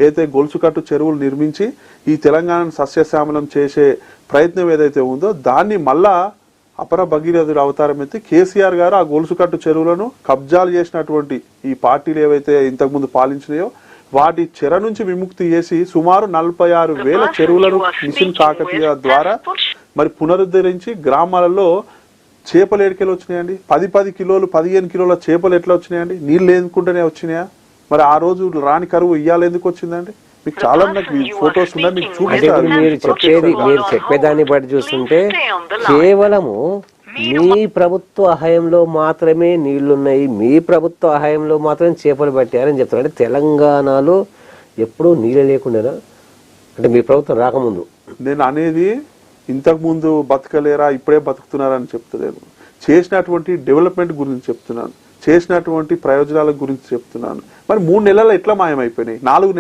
అయితే గొలుసుకట్టు చెరువులు నిర్మించి ఈ తెలంగాణను సస్యశ్యామలం చేసే ప్రయత్నం ఏదైతే ఉందో దాన్ని మళ్ళా అపర భగీరథుడు అవతారం ఎత్తి కేసీఆర్ గారు ఆ గొలుసుకట్టు చెరువులను కబ్జాలు చేసినటువంటి ఈ పార్టీలు ఏవైతే ఇంతకుముందు పాలించినాయో వాటి చెర నుంచి విముక్తి చేసి సుమారు 46,000 చెరువులను మిషన్ కాకతీయ ద్వారా మరి పునరుద్ధరించి గ్రామాలలో చేపలు ఏడికెళ్ళి వచ్చినాయండి? 10 కిలోలు 15 కిలోల చేపలు ఎట్లా వచ్చినాయండి? నీళ్ళు లేకుండానే వచ్చినాయా? మరి ఆ రోజు రాని కరువు ఇయ్యాలి ఎందుకు వచ్చిందండి? మీకు చాలా ఫొటోస్ ఉన్నాయి, మీకు చూపిస్తారు. మీరు చెప్పేదాన్ని బట్టి చూస్తుంటే కేవలము మీ ప్రభుత్వ హయాంలో మాత్రమే నీళ్లున్నాయి, మీ ప్రభుత్వ హయాంలో మాత్రమే చేపలు పట్టారని చెప్తారు. అంటే తెలంగాణలో ఎప్పుడూ నీళ్ళు లేకుండా అంటే మీ ప్రభుత్వం రాకముందు నేను అనేది ఇంతకు ముందు బతకలేరా ఇప్పుడే బతుకుతున్నారని చెప్తలేను. చేసినటువంటి డెవలప్మెంట్ గురించి చెప్తున్నాను, చేసినటువంటి ప్రయోజనాల గురించి చెప్తున్నాను. మరి 3 నెలలు ఎట్లా మాయమైపోయినాయి? 4 నెలలు